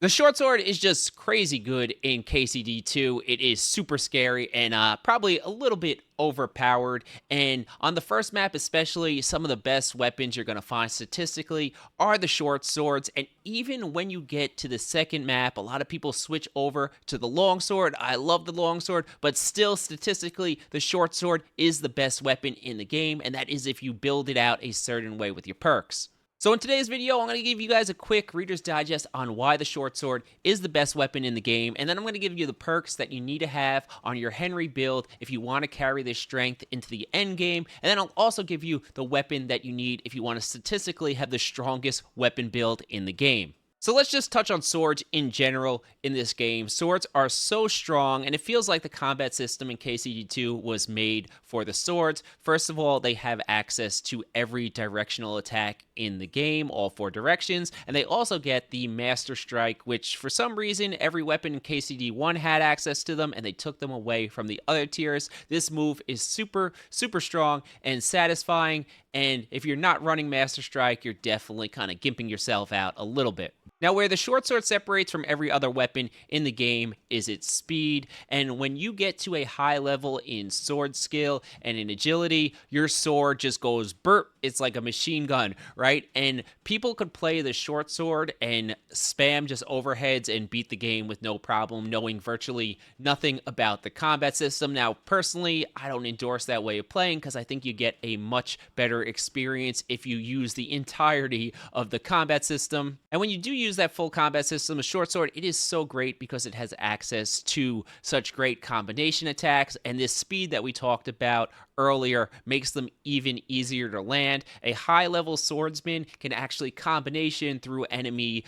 The short sword is just crazy good in KCD2. It is super scary and probably a little bit overpowered. And on the first map, especially, some of the best weapons you're going to find statistically are the short swords. And even when you get to the second map, a lot of people switch over to the long sword. I love the long sword, but still, statistically, the short sword is the best weapon in the game. And that is if you build it out a certain way with your perks. So in today's video, I'm going to give you guys a quick Reader's Digest on why the short sword is the best weapon in the game, and then I'm going to give you the perks that you need to have on your Henry build if you want to carry this strength into the end game, and then I'll also give you the weapon that you need if you want to statistically have the strongest weapon build in the game. So let's just touch on swords in general in this game. Swords are so strong, and it feels like the combat system in KCD2 was made for the swords. First of all, they have access to every directional attack in the game, all four directions, and they also get the Master Strike, which for some reason every weapon in KCD1 had access to them, and they took them away from the other tiers. This move is super strong and satisfying, and if you're not running Master Strike, you're definitely kind of gimping yourself out a little bit. Now, where the short sword separates from every other weapon in the game is its speed, and when you get to a high level in sword skill and in agility, your sword just goes burp. It's like a machine gun, right? And people could play the short sword and spam just overheads and beat the game with no problem, knowing virtually nothing about the combat system. Now, personally, I don't endorse that way of playing because I think you get a much better experience if you use the entirety of the combat system. And when you do use that full combat system, a short sword, it is so great because it has access to such great combination attacks, and this speed that we talked about earlier makes them even easier to land. A high-level swordsman can actually combination through enemy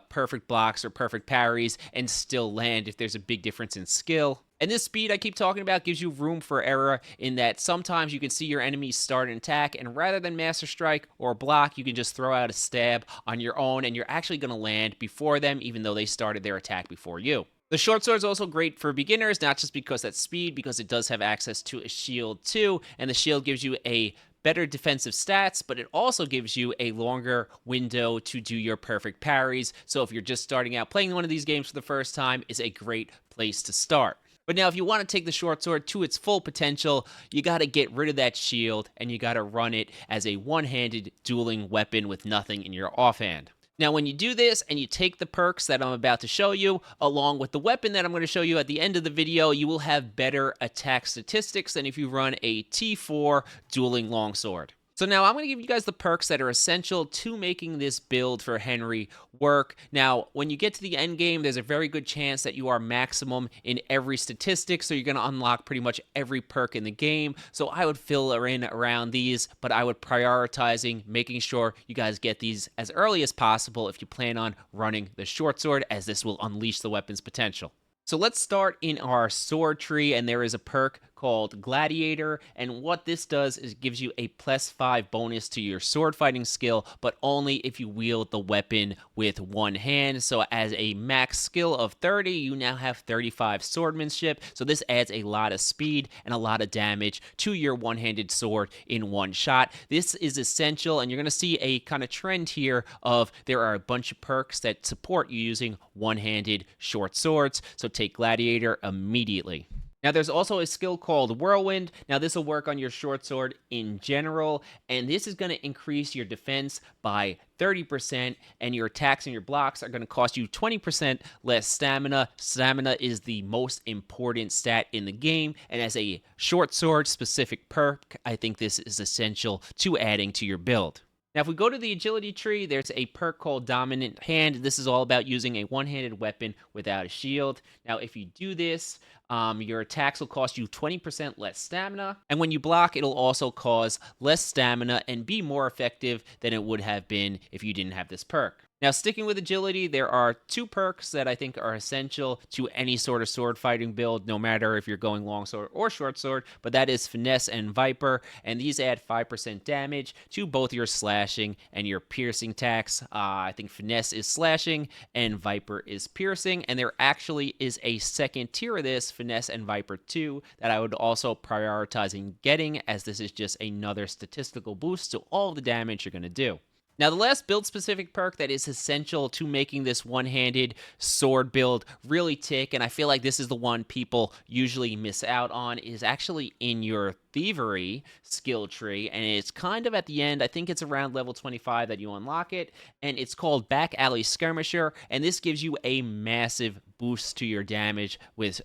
perfect blocks or perfect parries and still land if there's a big difference in skill. And this speed I keep talking about gives you room for error in that sometimes you can see your enemies start an attack, and rather than Master Strike or block, you can just throw out a stab on your own, and you're actually going to land before them, even though they started their attack before you. The short sword is also great for beginners, not just because that's speed, because it does have access to a shield too, and the shield gives you a better defensive stats, but it also gives you a longer window to do your perfect parries. So if you're just starting out playing one of these games for the first time, it's a great place to start. But now, if you want to take the short sword to its full potential, you got to get rid of that shield, and you got to run it as a one-handed dueling weapon with nothing in your offhand. Now, when you do this and you take the perks that I'm about to show you, along with the weapon that I'm going to show you at the end of the video, you will have better attack statistics than if you run a T4 dueling longsword. So now I'm going to give you guys the perks that are essential to making this build for Henry work. Now, when you get to the end game, there's a very good chance that you are maximum in every statistic, so you're going to unlock pretty much every perk in the game. So I would fill in around these, but I would prioritizing making sure you guys get these as early as possible if you plan on running the short sword, as this will unleash the weapon's potential. So let's start in our sword tree, and there is a perk called Gladiator, and what this does is it gives you a +5 bonus to your sword fighting skill, but only if you wield the weapon with one hand. So as a max skill of 30, you now have 35 swordsmanship, so this adds a lot of speed and a lot of damage to your one-handed sword in one shot. This is essential, and you're going to see a kind of trend here of there are a bunch of perks that support you using one-handed short swords, so take Gladiator immediately. Now, there's also a skill called Whirlwind. Now, this will work on your short sword in general, and this is going to increase your defense by 30%, and your attacks and your blocks are going to cost you 20% less stamina. Stamina is the most important stat in the game, and as a short sword specific perk, I think this is essential to adding to your build. Now, if we go to the agility tree, there's a perk called Dominant Hand. This is all about using a one-handed weapon without a shield. Now, if you do this, your attacks will cost you 20% less stamina, and when you block, it'll also cause less stamina and be more effective than it would have been if you didn't have this perk. Now, sticking with agility, there are two perks that I think are essential to any sort of sword fighting build, no matter if you're going longsword or short sword, but that is Finesse and Viper, and these add 5% damage to both your slashing and your piercing attacks. I think Finesse is slashing and Viper is piercing, and there actually is a second tier of this, Finesse and Viper 2, that I would also prioritize in getting, as this is just another statistical boost to all the damage you're going to do. Now, the last build specific perk that is essential to making this one handed sword build really tick, and I feel like this is the one people usually miss out on, is actually in your thievery skill tree. And it's kind of at the end, I think it's around level 25 that you unlock it, and it's called Back Alley Skirmisher. And this gives you a massive boost to your damage with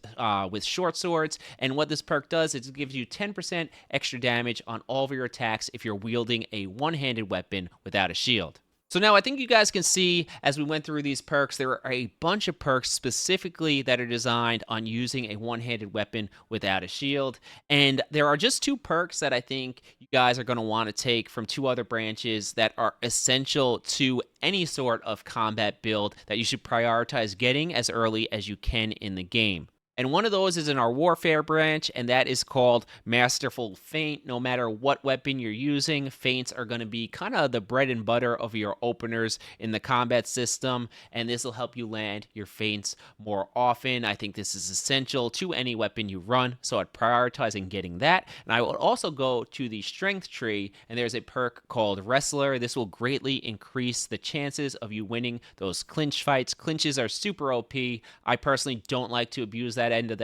short swords. And what this perk does is it gives you 10% extra damage on all of your attacks if you're wielding a one-handed weapon without a shield. So now I think you guys can see as we went through these perks, there are a bunch of perks specifically that are designed on using a one-handed weapon without a shield. And there are just two perks that I think you guys are going to want to take from two other branches that are essential to any sort of combat build that you should prioritize getting as early as you can in the game. And one of those is in our Warfare branch, and that is called Masterful Feint. No matter what weapon you're using, feints are going to be kind of the bread and butter of your openers in the combat system, and this will help you land your feints more often. I think this is essential to any weapon you run, so I'd prioritize in getting that. And I will also go to the Strength tree, and there's a perk called Wrestler. This will greatly increase the chances of you winning those clinch fights. Clinches are super OP. I personally don't like to abuse that end of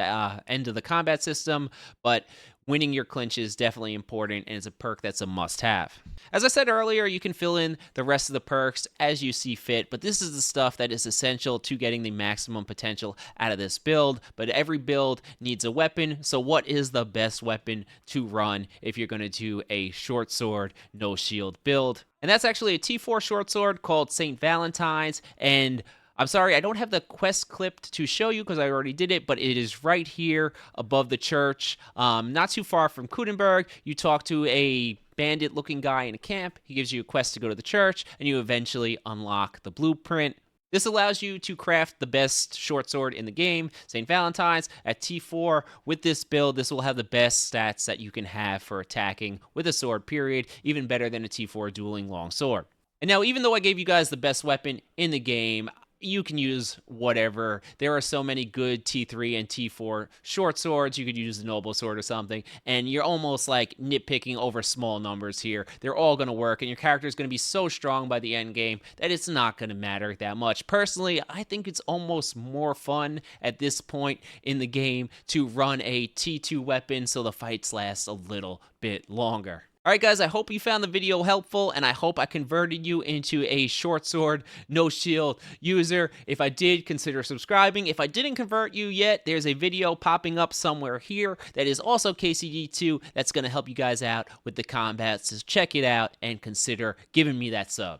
the combat system, but winning your clinch is definitely important, and it's a perk that's a must-have. As I said earlier, you can fill in the rest of the perks as you see fit, but this is the stuff that is essential to getting the maximum potential out of this build. But every build needs a weapon, so what is the best weapon to run if you're going to do a short sword, no shield build? And that's actually a T4 short sword called St. Valentine's, and I'm sorry, I don't have the quest clipped to show you because I already did it, but it is right here above the church, not too far from Kudenberg. You talk to a bandit-looking guy in a camp. He gives you a quest to go to the church, and you eventually unlock the blueprint. This allows you to craft the best short sword in the game, St. Valentine's, at T4. With this build, this will have the best stats that you can have for attacking with a sword, period, even better than a T4 dueling long sword. And now, even though I gave you guys the best weapon in the game, you can use whatever. There are so many good T3 and T4 short swords. You could use the noble sword or something, and you're almost like nitpicking over small numbers here. They're all going to work, and your character is going to be so strong by the end game that it's not going to matter that much. Personally, I think it's almost more fun at this point in the game to run a T2 weapon so the fights last a little bit longer. All right, guys, I hope you found the video helpful, and I hope I converted you into a short sword, no shield user. If I did, consider subscribing. If I didn't convert you yet, there's a video popping up somewhere here that is also KCD2 that's going to help you guys out with the combat. So check it out and consider giving me that sub.